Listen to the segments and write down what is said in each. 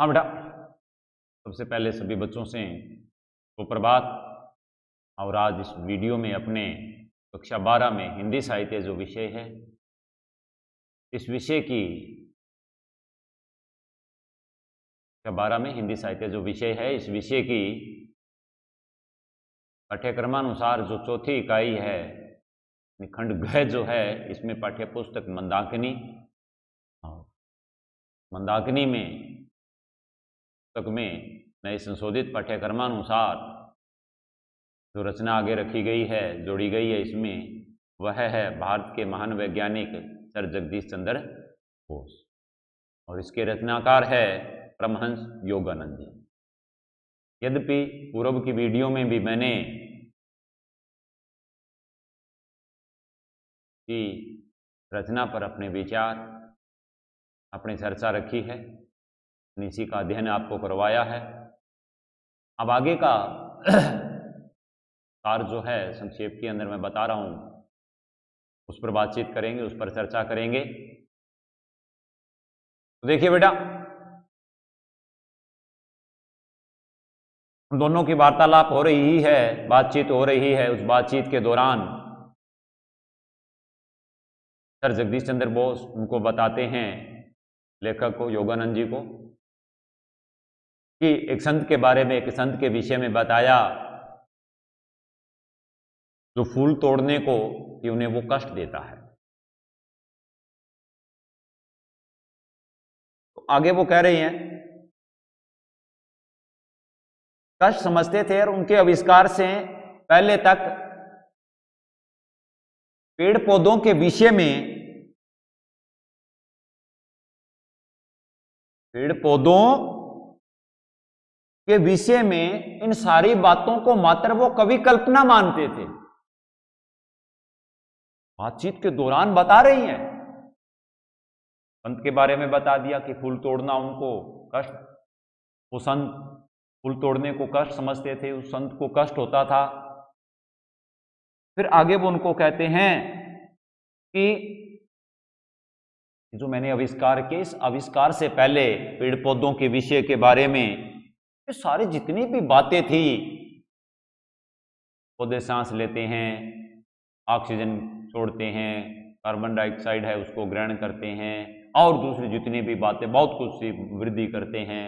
हाँ बेटा, सबसे पहले सभी बच्चों से सुप्रभात। और आज इस वीडियो में अपने कक्षा 12 में हिंदी साहित्य जो विषय है, इस विषय की कक्षा 12 में हिंदी साहित्य जो विषय है, इस विषय की पाठ्यक्रमानुसार जो चौथी इकाई है, खंड घ जो है, इसमें पाठ्य पुस्तक मंदाकिनी, मंदाकिनी में पुस्तक में नए संशोधित पाठ्यक्रमानुसार जो रचना आगे रखी गई है, जोड़ी गई है, इसमें वह है भारत के महान वैज्ञानिक सर जगदीश चंद्र बोस, और इसके रचनाकार है परमहंस योगानंद जी। यद्यपि पूर्व की वीडियो में भी मैंने की रचना पर अपने विचार, अपनी चर्चा रखी है, इसी का अध्ययन आपको करवाया है। अब आगे का सार जो है संक्षेप के अंदर मैं बता रहा हूं, उस पर बातचीत करेंगे, उस पर चर्चा करेंगे। तो देखिए बेटा, उन दोनों की वार्तालाप हो रही है, बातचीत हो रही है। उस बातचीत के दौरान सर जगदीश चंद्र बोस उनको बताते हैं, लेखक को, योगानंद जी को, कि एक संत के बारे में, एक संत के विषय में बताया जो फूल तोड़ने को कि उन्हें वो कष्ट देता है। तो आगे वो कह रही हैं, कष्ट समझते थे और उनके आविष्कार से पहले तक पेड़ पौधों के विषय में, पेड़ पौधों के विषय में इन सारी बातों को मात्र वो कवि कल्पना मानते थे। बातचीत के दौरान बता रही हैं, संत के बारे में बता दिया कि फूल तोड़ना उनको कष्ट, वो संत फूल तोड़ने को कष्ट समझते थे, उस संत को कष्ट होता था। फिर आगे वो उनको कहते हैं कि जो मैंने आविष्कार किए, इस आविष्कार से पहले पेड़ पौधों के विषय के बारे में ये सारी जितनी भी बातें थी, पौधे सांस लेते हैं, ऑक्सीजन छोड़ते हैं, कार्बन डाइऑक्साइड है उसको ग्रहण करते हैं, और दूसरी जितनी भी बातें, बहुत कुछ सी वृद्धि करते हैं,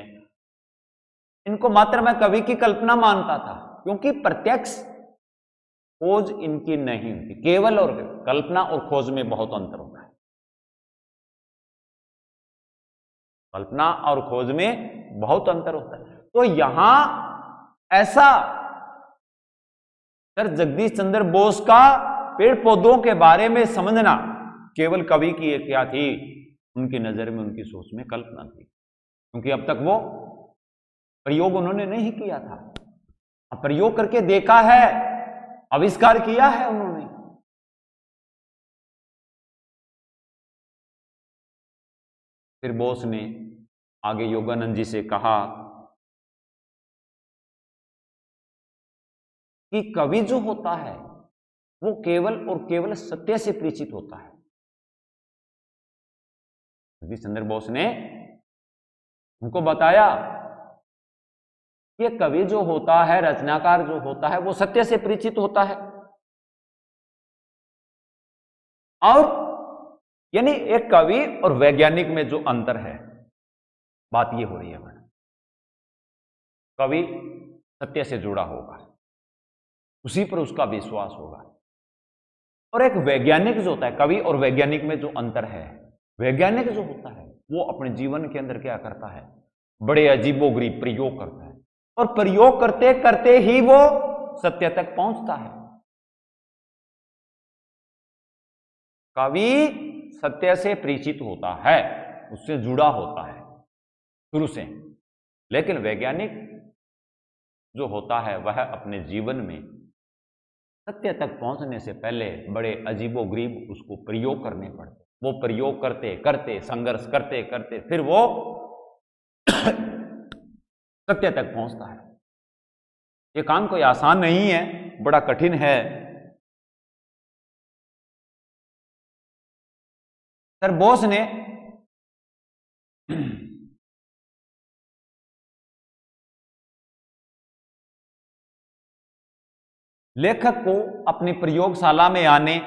इनको मात्र मैं कवि की कल्पना मानता था, क्योंकि प्रत्यक्ष खोज इनकी नहीं होती। केवल और कल्पना और खोज में बहुत अंतर होता है। कल्पना और खोज में बहुत अंतर होता है। तो यहां ऐसा सर जगदीश चंद्र बोस का पेड़ पौधों के बारे में समझना केवल कवि की एक क्या थी, उनकी नजर में, उनकी सोच में कल्पना थी, क्योंकि अब तक वो प्रयोग उन्होंने नहीं किया था। अब प्रयोग करके देखा है, आविष्कार किया है उन्होंने। फिर बोस ने आगे योगानंद जी से कहा कि कवि जो होता है वो केवल और केवल सत्य से परिचित होता है। जगदीश चंद्र बोस ने उनको बताया कि कवि जो होता है, रचनाकार जो होता है, वो सत्य से परिचित होता है। और यानी एक कवि और वैज्ञानिक में जो अंतर है, बात ये हो रही है मैडम, कवि सत्य से जुड़ा होगा, उसी पर उसका विश्वास होगा। और एक वैज्ञानिक जो होता है, कवि और वैज्ञानिक में जो अंतर है, वैज्ञानिक जो होता है वो अपने जीवन के अंदर क्या करता है, बड़े अजीबोगरीब प्रयोग करता है, और प्रयोग करते करते ही वो सत्य तक पहुंचता है। कवि सत्य से परिचित होता है, उससे जुड़ा होता है शुरू से, लेकिन वैज्ञानिक जो होता है वह अपने जीवन में सत्य तक पहुंचने से पहले बड़े अजीबोगरीब उसको प्रयोग करने पड़ते। वो प्रयोग करते करते, संघर्ष करते करते, फिर वो सत्य तक पहुंचता है। ये काम कोई आसान नहीं है, बड़ा कठिन है। सर बोस ने लेखक को अपनी प्रयोगशाला में आने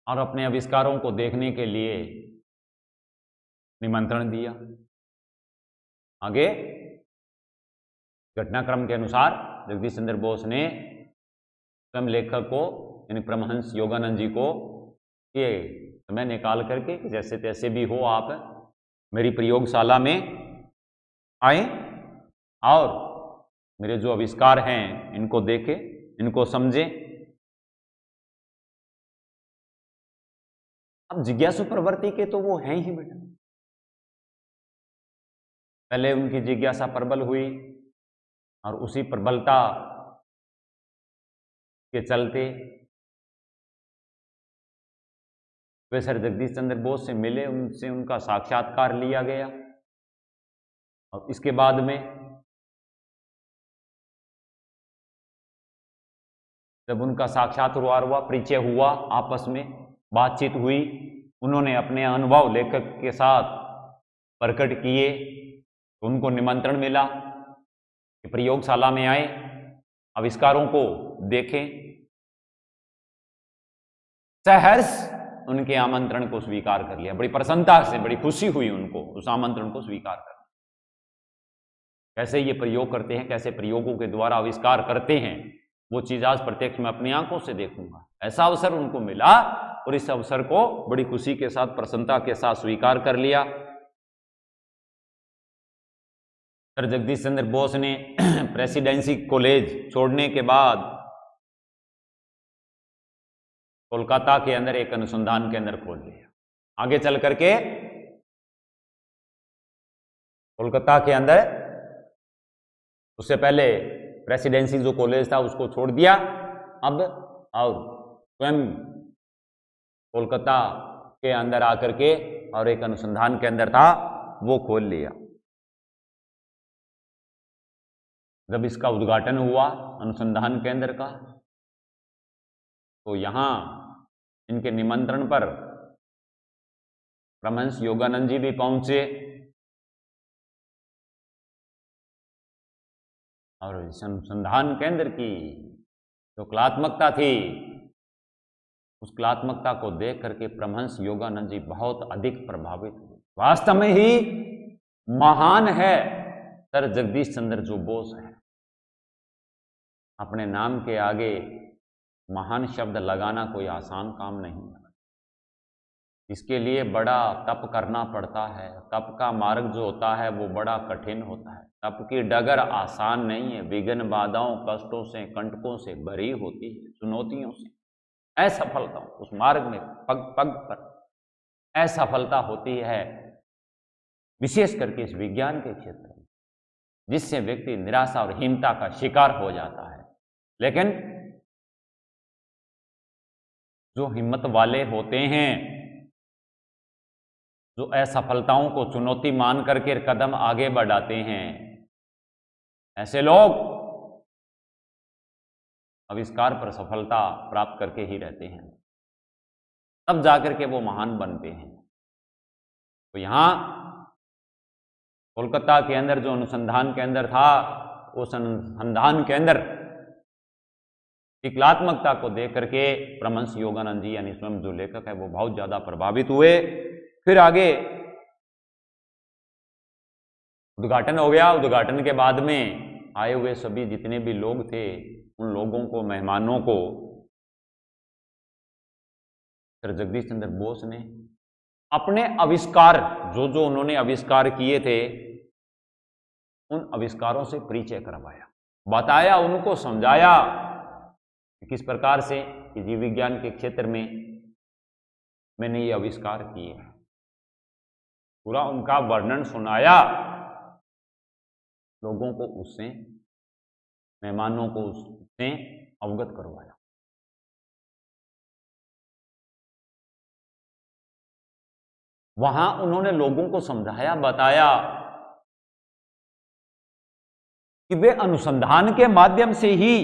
और अपने आविष्कारों को देखने के लिए निमंत्रण दिया। आगे घटनाक्रम के अनुसार जगदीश चंद्र बोस ने स्वयं लेखक को यानी परमहंस योगानंद जी को ये समय निकाल करके जैसे तैसे भी हो आप मेरी प्रयोगशाला में आए और मेरे जो आविष्कार हैं इनको देखें, इनको समझें। अब जिज्ञासु प्रवृत्ति के तो वो हैं ही बेटा। पहले उनकी जिज्ञासा प्रबल हुई और उसी प्रबलता के चलते वे सर जगदीश चंद्र बोस से मिले, उनसे उनका साक्षात्कार लिया गया और इसके बाद में जब उनका साक्षात्कार हुआ, परिचय हुआ, आपस में बातचीत हुई, उन्होंने अपने अनुभव लेखक के साथ प्रकट किए तो उनको निमंत्रण मिला कि प्रयोगशाला में आए, आविष्कारों को देखें। सहर्ष उनके आमंत्रण को स्वीकार कर लिया। बड़ी प्रसन्नता से, बड़ी खुशी हुई उनको उस आमंत्रण को स्वीकार कर। कैसे ये प्रयोग करते हैं, कैसे प्रयोगों के द्वारा आविष्कार करते हैं, वो चीज आज प्रत्यक्ष मैं अपनी आंखों से देखूंगा। ऐसा अवसर उनको मिला और इस अवसर को बड़ी खुशी के साथ, प्रसन्नता के साथ स्वीकार कर लिया। सर जगदीश चंद्र बोस ने प्रेसिडेंसी कॉलेज छोड़ने के बाद कोलकाता के अंदर एक अनुसंधान केंद्र खोल लिया। आगे चल करके कोलकाता के अंदर, उससे पहले प्रेसिडेंसी जो कॉलेज था उसको छोड़ दिया अब, और स्वयं कोलकाता के अंदर आकर के और एक अनुसंधान केंद्र था वो खोल लिया। जब इसका उद्घाटन हुआ अनुसंधान केंद्र का, तो यहां इनके निमंत्रण पर परमहंस योगानंद जी भी पहुंचे और इस अनुसंधान केंद्र की जो कलात्मकता थी, उस कलात्मकता को देख करके परमहंस योगानंद जी बहुत अधिक प्रभावित हुए। वास्तव में ही महान है सर जगदीश चंद्र जो बोस है। अपने नाम के आगे महान शब्द लगाना कोई आसान काम नहीं है। इसके लिए बड़ा तप करना पड़ता है। तप का मार्ग जो होता है वो बड़ा कठिन होता है। तप की डगर आसान नहीं है, विघ्न बाधाओं, कष्टों से, कंटकों से भरी होती है, चुनौतियों से, असफलताओं, उस मार्ग में पग पग पर असफलता होती है, विशेष करके इस विज्ञान के क्षेत्र में, जिससे व्यक्ति निराशा और हीनता का शिकार हो जाता है। लेकिन जो हिम्मत वाले होते हैं, जो असफलताओं को चुनौती मान करके कदम आगे बढ़ाते हैं, ऐसे लोग आविष्कार पर सफलता प्राप्त करके ही रहते हैं, तब जाकर के वो महान बनते हैं। तो यहां कोलकाता के अंदर जो अनुसंधान केंद्र था, उस अनुसंधान केंद्र की कलात्मकता को देख करके परमहंस योगानंद जी यानी स्वयं जो लेखक है वो बहुत ज्यादा प्रभावित हुए। फिर आगे उद्घाटन हो गया। उद्घाटन के बाद में आए हुए सभी जितने भी लोग थे, उन लोगों को, मेहमानों को सर जगदीश चंद्र बोस ने अपने आविष्कार, जो जो उन्होंने आविष्कार किए थे, उन आविष्कारों से परिचय करवाया, बताया, उनको समझाया कि किस प्रकार से जीव विज्ञान के क्षेत्र में मैंने ये आविष्कार किए। पूरा उनका वर्णन सुनाया, लोगों को उससे, मेहमानों को उससे अवगत करवाया। वहां उन्होंने लोगों को समझाया, बताया कि वे अनुसंधान के माध्यम से ही,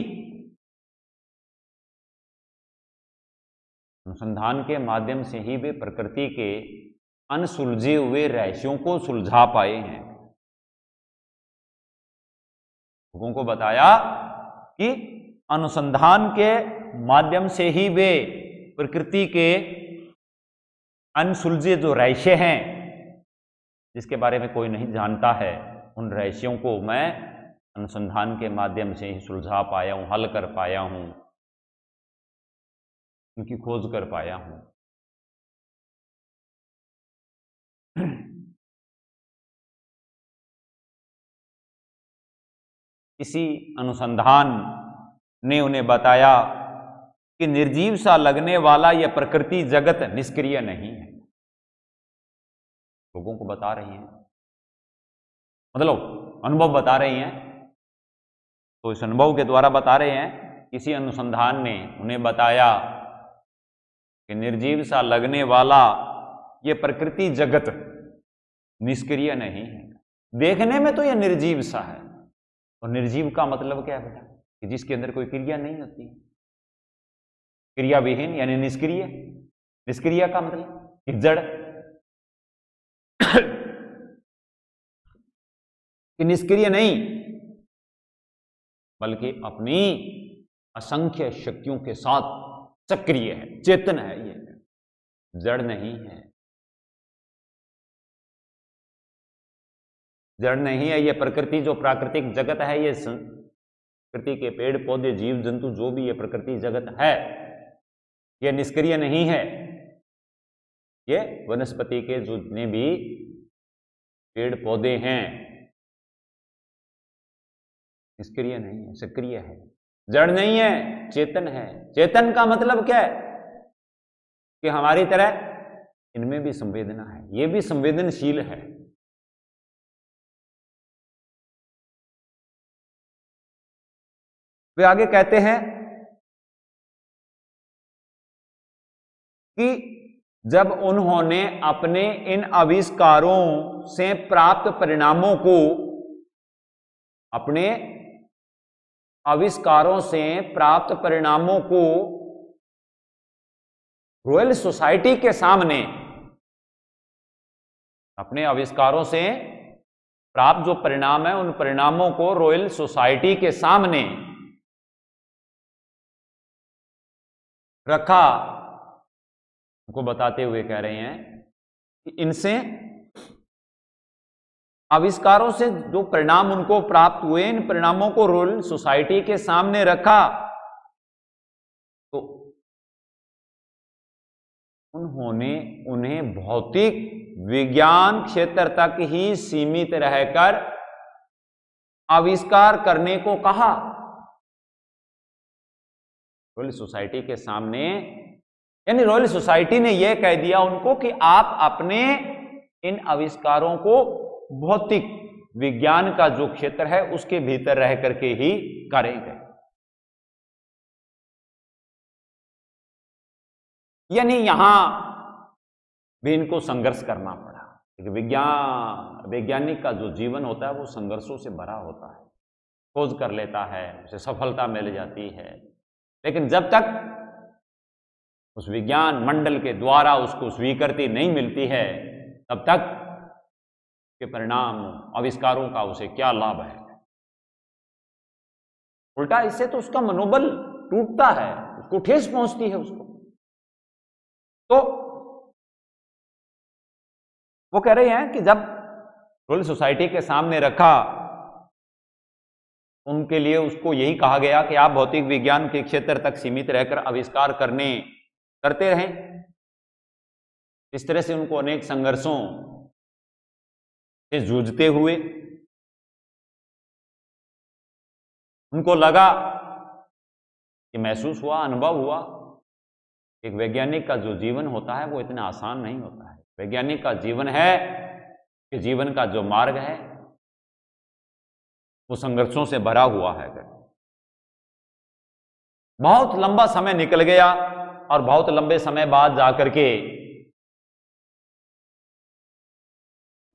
अनुसंधान के माध्यम से ही वे प्रकृति के अनसुलझे हुए रहस्यों को सुलझा पाए हैं। लोगों को बताया कि अनुसंधान के माध्यम से ही वे प्रकृति के अनसुलझे जो रहस्य हैं, जिसके बारे में कोई नहीं जानता है, उन रहस्यों को मैं अनुसंधान के माध्यम से ही सुलझा पाया हूं, हल कर पाया हूं, उनकी खोज कर पाया हूं। इसी अनुसंधान ने उन्हें बताया कि निर्जीव सा लगने वाला यह प्रकृति जगत निष्क्रिय नहीं है। लोगों को बता रही हैं, मतलब अनुभव बता रही हैं, तो इस अनुभव के द्वारा बता रहे हैं। किसी अनुसंधान ने उन्हें बताया कि निर्जीव सा लगने वाला यह प्रकृति जगत निष्क्रिय नहीं है। देखने में तो यह निर्जीव सा है, और निर्जीव का मतलब क्या है बेटा? कि जिसके अंदर कोई क्रिया नहीं होती, क्रिया विहीन यानी निष्क्रिय। निष्क्रिय का मतलब कि जड़, कि निष्क्रिय नहीं बल्कि अपनी असंख्य शक्तियों के साथ सक्रिय है, चेतन है, ये जड़ नहीं है। जड़ नहीं है। ये प्रकृति जो प्राकृतिक जगत है, ये प्रकृति के पेड़ पौधे जीव जंतु जो भी ये प्रकृति जगत है, ये निष्क्रिय नहीं है। ये वनस्पति के जितने भी पेड़ पौधे हैं निष्क्रिय नहीं है, सक्रिय है। जड़ नहीं है, चेतन है। चेतन का मतलब क्या है? कि हमारी तरह इनमें भी संवेदना है, ये भी संवेदनशील है। वे आगे कहते हैं कि जब उन्होंने अपने इन आविष्कारों से प्राप्त परिणामों को, अपने आविष्कारों से प्राप्त परिणामों को रॉयल सोसाइटी के सामने, अपने आविष्कारों से प्राप्त जो परिणाम है उन परिणामों को रॉयल सोसाइटी के सामने रखा, उनको बताते हुए कह रहे हैं कि इनसे आविष्कारों से जो परिणाम उनको प्राप्त हुए, इन परिणामों को रॉयल सोसाइटी के सामने रखा तो उन्होंने उन्हें भौतिक विज्ञान क्षेत्र तक ही सीमित रहकर आविष्कार करने को कहा। रॉयल सोसाइटी के सामने, यानी रॉयल सोसाइटी ने यह कह दिया उनको कि आप अपने इन आविष्कारों को भौतिक विज्ञान का जो क्षेत्र है उसके भीतर रह करके ही करेंगे। यानी यहां भी इनको संघर्ष करना पड़ा। वैज्ञानिक का जो जीवन होता है वो संघर्षों से भरा होता है। खोज कर लेता है, उसे सफलता मिल जाती है, लेकिन जब तक उस विज्ञान मंडल के द्वारा उसको स्वीकृति नहीं मिलती है तब तक के परिणाम, आविष्कारों का उसे क्या लाभ है। उल्टा इससे तो उसका मनोबल टूटता है, उसको ठेस पहुंचती है उसको। तो वो कह रहे हैं कि जब रॉयल सोसाइटी के सामने रखा, उनके लिए उसको यही कहा गया कि आप भौतिक विज्ञान के क्षेत्र तक सीमित रहकर आविष्कार करते रहें। इस तरह से उनको अनेक संघर्षों से जूझते हुए उनको लगा कि महसूस हुआ, अनुभव हुआ, एक वैज्ञानिक का जो जीवन होता है वो इतना आसान नहीं होता है। वैज्ञानिक का जीवन है कि जीवन का जो मार्ग है वो संघर्षों से भरा हुआ है। बहुत लंबा समय निकल गया और बहुत लंबे समय बाद जाकर के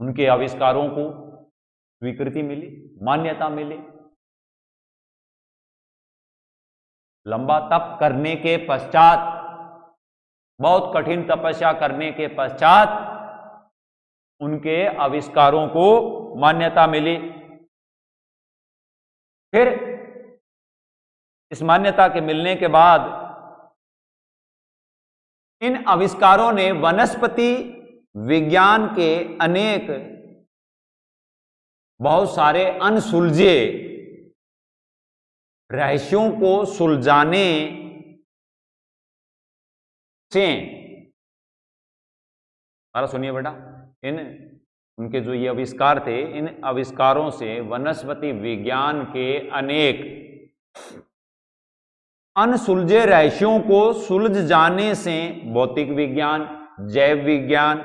उनके आविष्कारों को स्वीकृति मिली, मान्यता मिली। लंबा तप करने के पश्चात, बहुत कठिन तपस्या करने के पश्चात उनके आविष्कारों को मान्यता मिली। फिर इस मान्यता के मिलने के बाद इन आविष्कारों ने वनस्पति विज्ञान के अनेक बहुत सारे अनसुलझे रहस्यों को सुलझाने से, सुनिए बेटा, उनके जो ये आविष्कार थे, इन आविष्कारों से वनस्पति विज्ञान के अनेक अनसुलझे रहस्यों को सुलझ जाने से भौतिक विज्ञान, जैव विज्ञान,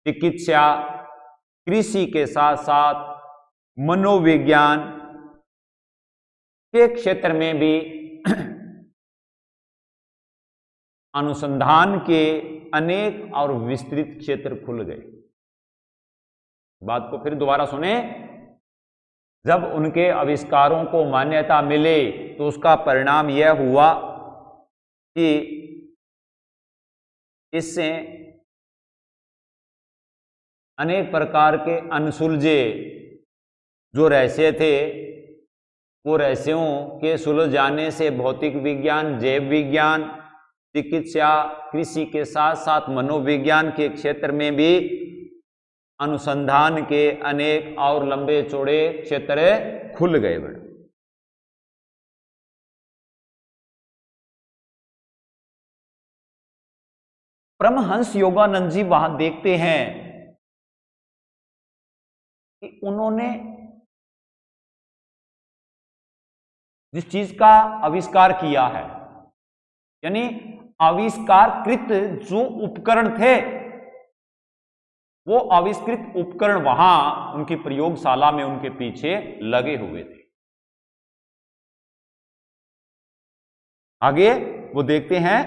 चिकित्सा, कृषि के साथ साथ मनोविज्ञान के क्षेत्र में भी अनुसंधान के अनेक और विस्तृत क्षेत्र खुल गए। बात को फिर दोबारा सुने, जब उनके आविष्कारों को मान्यता मिले तो उसका परिणाम यह हुआ कि इससे अनेक प्रकार के अनसुलझे जो रहस्य थे, वो रहस्यों के सुलझ जाने से भौतिक विज्ञान, जैव विज्ञान, चिकित्सा, कृषि के साथ साथ मनोविज्ञान के क्षेत्र में भी अनुसंधान के अनेक और लंबे चौड़े क्षेत्र खुल गए। बड़े परमहंस योगानंद जी वहां देखते हैं कि उन्होंने जिस चीज का आविष्कार किया है, यानी आविष्कारकृत जो उपकरण थे, वो आविष्कृत उपकरण वहां उनकी प्रयोगशाला में उनके पीछे लगे हुए थे। आगे वो देखते हैं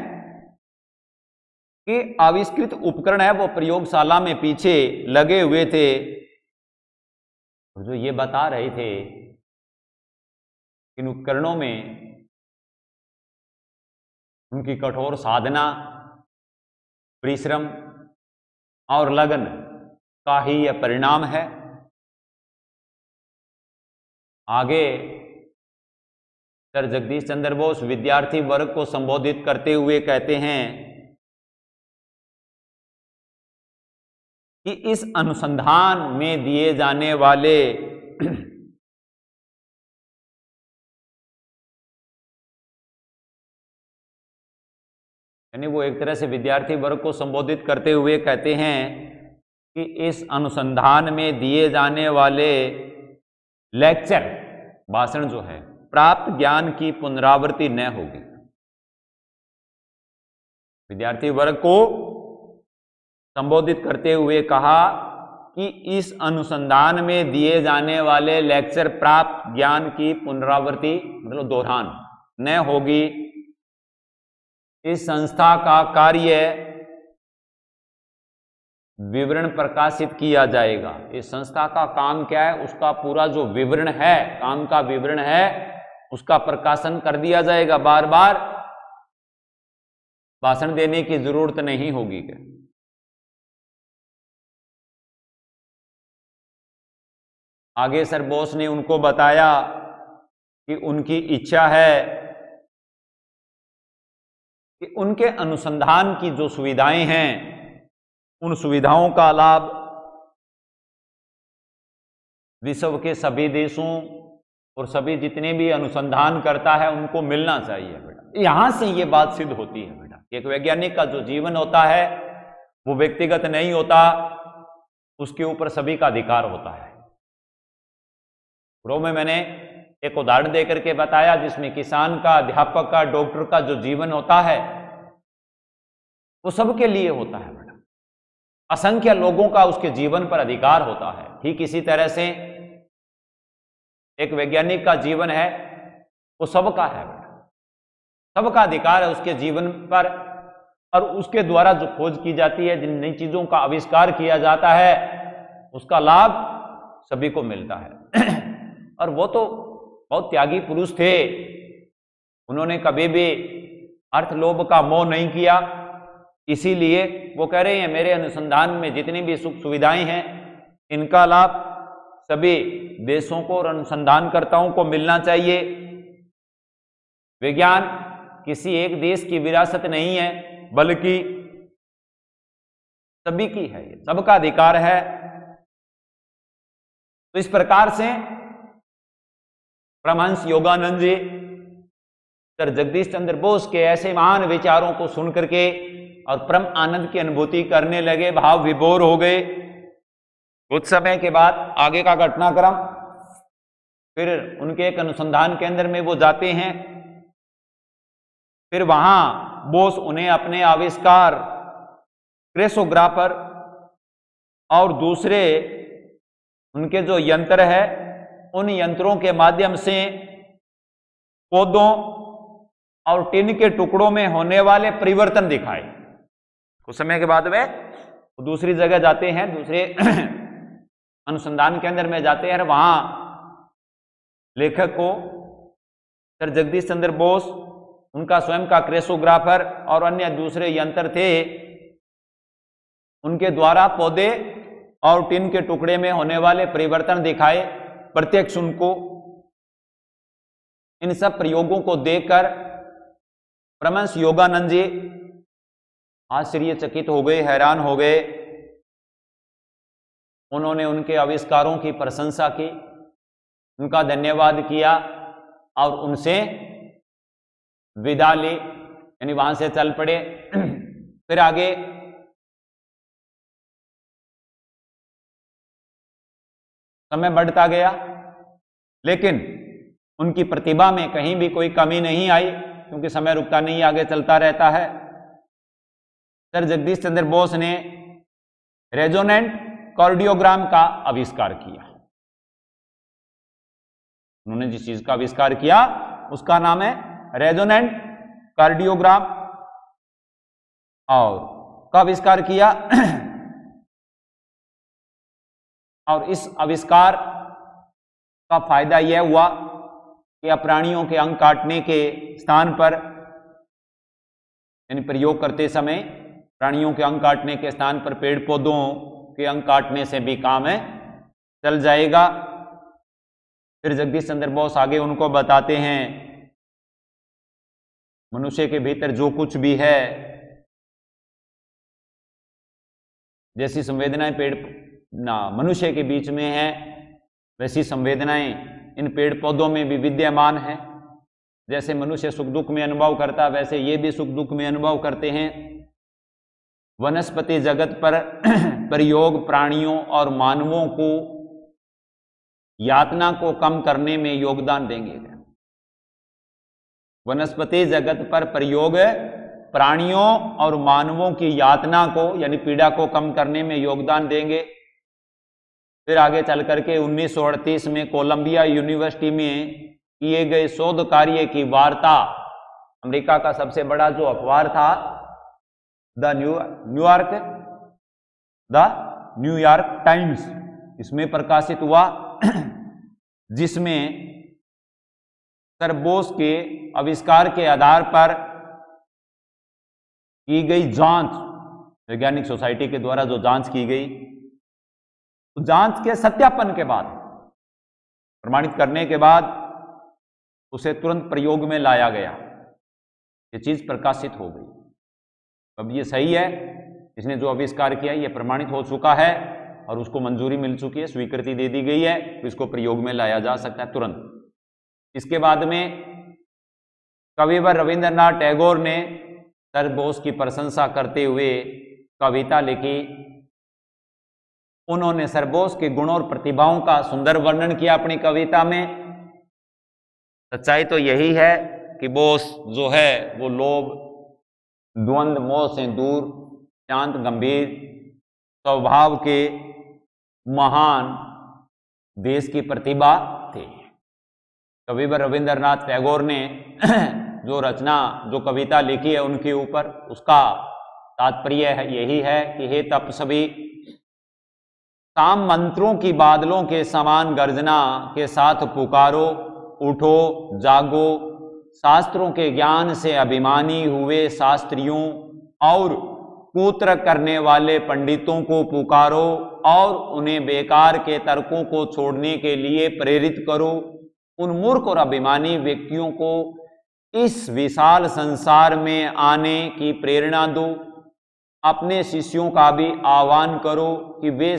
कि आविष्कृत उपकरण है वो प्रयोगशाला में पीछे लगे हुए थे, और जो ये बता रहे थे इन उपकरणों में उनकी कठोर साधना, परिश्रम और लगन का ही यह परिणाम है। आगे सर जगदीश चंद्र बोस विद्यार्थी वर्ग को संबोधित करते हुए कहते हैं कि इस अनुसंधान में दिए जाने वाले यानी वो एक तरह से विद्यार्थी वर्ग को संबोधित करते हुए कहते हैं कि इस अनुसंधान में दिए जाने वाले लेक्चर, भाषण जो है, प्राप्त ज्ञान की पुनरावृत्ति न होगी। विद्यार्थी वर्ग को संबोधित करते हुए कहा कि इस अनुसंधान में दिए जाने वाले लेक्चर प्राप्त ज्ञान की पुनरावृत्ति मतलब दोहरान न होगी। इस संस्था का कार्य विवरण प्रकाशित किया जाएगा। इस संस्था का काम क्या है, उसका पूरा जो विवरण है, काम का विवरण है, उसका प्रकाशन कर दिया जाएगा। बार बार भाषण देने की जरूरत नहीं होगी। आगे सर बोस ने उनको बताया कि उनकी इच्छा है कि उनके अनुसंधान की जो सुविधाएं हैं, उन सुविधाओं का लाभ विश्व के सभी देशों और सभी जितने भी अनुसंधान करता है उनको मिलना चाहिए। बेटा यहां से ये बात सिद्ध होती है। बेटा एक वैज्ञानिक का जो जीवन होता है वो व्यक्तिगत नहीं होता, उसके ऊपर सभी का अधिकार होता है। पूर्व में मैंने एक उदाहरण देकर के बताया जिसमें किसान का, अध्यापक का, डॉक्टर का जो जीवन होता है वो सबके लिए होता है। बेटा असंख्य लोगों का उसके जीवन पर अधिकार होता है। ठीक इसी तरह से एक वैज्ञानिक का जीवन है वो सबका है। बेटा सबका अधिकार है उसके जीवन पर, और उसके द्वारा जो खोज की जाती है, जिन नई चीजों का आविष्कार किया जाता है, उसका लाभ सभी को मिलता है। और वो तो बहुत त्यागी पुरुष थे, उन्होंने कभी भी अर्थ लोभ का मोह नहीं किया। इसीलिए वो कह रहे हैं मेरे अनुसंधान में जितनी भी सुख सुविधाएं हैं इनका लाभ सभी देशों को और अनुसंधानकर्ताओं को मिलना चाहिए। विज्ञान किसी एक देश की विरासत नहीं है, बल्कि सभी की है, सबका अधिकार है। तो इस प्रकार से परमहंस योगानंद जी सर जगदीश चंद्र बोस के ऐसे महान विचारों को सुन करके और परम आनंद की अनुभूति करने लगे, भाव विभोर हो गए। कुछ समय के बाद आगे का घटनाक्रम, फिर उनके एक अनुसंधान केंद्र में वो जाते हैं। फिर वहां बोस उन्हें अपने आविष्कार क्रेसोग्राफर और दूसरे उनके जो यंत्र है उन यंत्रों के माध्यम से पौधों और टिन के टुकड़ों में होने वाले परिवर्तन दिखाए। कुछ समय के बाद वे दूसरी जगह जाते हैं, दूसरे अनुसंधान केंद्र में जाते हैं। वहां लेखक को सर जगदीश चंद्र बोस, उनका स्वयं का क्रेसोग्राफर और अन्य दूसरे यंत्र थे, उनके द्वारा पौधे और टिन के टुकड़े में होने वाले परिवर्तन दिखाए। प्रत्यक्ष उनको इन सब प्रयोगों को देखकर परमहंस योगानंद जी आश्चर्यचकित हो गए, हैरान हो गए। उन्होंने उनके आविष्कारों की प्रशंसा की, उनका धन्यवाद किया और उनसे विदा ली, यानी वहां से चल पड़े। फिर आगे समय बढ़ता गया, लेकिन उनकी प्रतिभा में कहीं भी कोई कमी नहीं आई, क्योंकि समय रुकता नहीं, आगे चलता रहता है। सर जगदीश चंद्र बोस ने रेजोनेंट कार्डियोग्राम का आविष्कार किया। उन्होंने जिस चीज का आविष्कार किया उसका नाम है रेजोनेंट कार्डियोग्राम। और का आविष्कार किया और इस आविष्कार का फायदा यह हुआ कि प्राणियों के अंग काटने के स्थान पर, यानी प्रयोग करते समय प्राणियों के अंग काटने के स्थान पर पेड़ पौधों के अंग काटने से भी काम है चल जाएगा। फिर जगदीश चंद्र बोस आगे उनको बताते हैं, मनुष्य के भीतर जो कुछ भी है, जैसी संवेदनाएं मनुष्य के बीच में है, वैसी संवेदनाएं इन पेड़ पौधों में भी विद्यमान है। जैसे मनुष्य सुख दुख में अनुभव करता, वैसे ये भी सुख दुख में अनुभव करते हैं। वनस्पति जगत पर प्रयोग प्राणियों और मानवों को यातना को कम करने में योगदान देंगे। वनस्पति जगत पर प्रयोग प्राणियों और मानवों की यातना को, यानी पीड़ा को कम करने में योगदान देंगे। फिर आगे चल करके 1938 में कोलंबिया यूनिवर्सिटी में किए गए शोध कार्य की वार्ता, अमेरिका का सबसे बड़ा जो अखबार था द न्यूयॉर्क टाइम्स, इसमें प्रकाशित हुआ, जिसमें सर बोस के आविष्कार के आधार पर की गई जांच, वैज्ञानिक सोसाइटी के द्वारा जो जांच की गई, तो जांच के सत्यापन के बाद, प्रमाणित करने के बाद उसे तुरंत प्रयोग में लाया गया। ये चीज प्रकाशित हो गई। अब ये सही है, इसने जो आविष्कार किया ये प्रमाणित हो चुका है और उसको मंजूरी मिल चुकी है, स्वीकृति दे दी गई है, तो इसको प्रयोग में लाया जा सकता है तुरंत। इसके बाद में कविवर रविंद्रनाथ टैगोर ने सर बोस की प्रशंसा करते हुए कविता लिखी। उन्होंने सर बोस के गुणों और प्रतिभाओं का सुंदर वर्णन किया अपनी कविता में। सच्चाई तो यही है कि बोस जो है वो लोभ, द्वंद्व, मोह से दूर, शांत गंभीर स्वभाव के महान देश की प्रतिभा थे। कविवर रविंद्रनाथ टैगोर ने जो रचना, जो कविता लिखी है उनके ऊपर, उसका तात्पर्य यही है कि हे तपस्वी, काम मंत्रों की बादलों के समान गर्जना के साथ पुकारो, उठो जागो, शास्त्रों के ज्ञान से अभिमानी हुए शास्त्रियों और कूत्र करने वाले पंडितों को पुकारो और उन्हें बेकार के तर्कों को छोड़ने के लिए प्रेरित करो। उन मूर्ख और अभिमानी व्यक्तियों को इस विशाल संसार में आने की प्रेरणा दो। अपने शिष्यों का भी आह्वान करो कि वे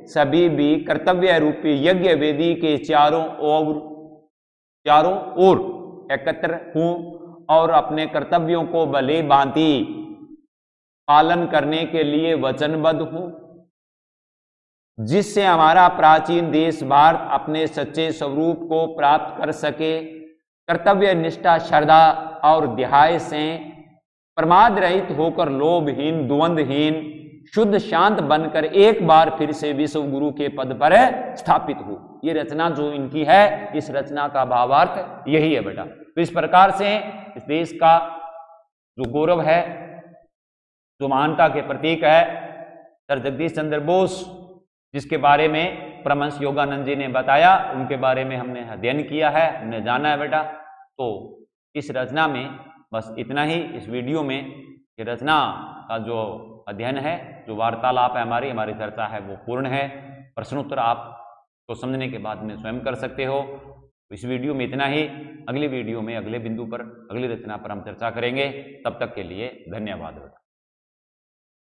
सभी भी कर्तव्य रूपी यज्ञ वेदी के चारों ओर एकत्र हों और अपने कर्तव्यों को भली भांति पालन करने के लिए वचनबद्ध हों, जिससे हमारा प्राचीन देश भारत अपने सच्चे स्वरूप को प्राप्त कर सके। कर्तव्य निष्ठा, श्रद्धा और ध्याय से प्रमाद रहित होकर लोभहीन, द्वंद्वहीन, शुद्ध शांत बनकर एक बार फिर से विश्व गुरु के पद पर स्थापित हो। ये रचना जो इनकी है, इस रचना का भावार्थ यही है बेटा। तो इस प्रकार से इस देश का जो गौरव है, जो महानता के प्रतीक है, सर जगदीश चंद्र बोस, जिसके बारे में परमहंस योगानंद जी ने बताया, उनके बारे में हमने अध्ययन किया है, हमने जाना है बेटा। तो इस रचना में बस इतना ही। इस वीडियो में ये रचना का जो अध्ययन है, जो वार्तालाप है, हमारी चर्चा है, वो पूर्ण है। प्रश्नोत्तर आप को समझने के बाद में स्वयं कर सकते हो। इस वीडियो में इतना ही। अगली वीडियो में अगले बिंदु पर, अगली रचना पर हम चर्चा करेंगे। तब तक के लिए धन्यवाद।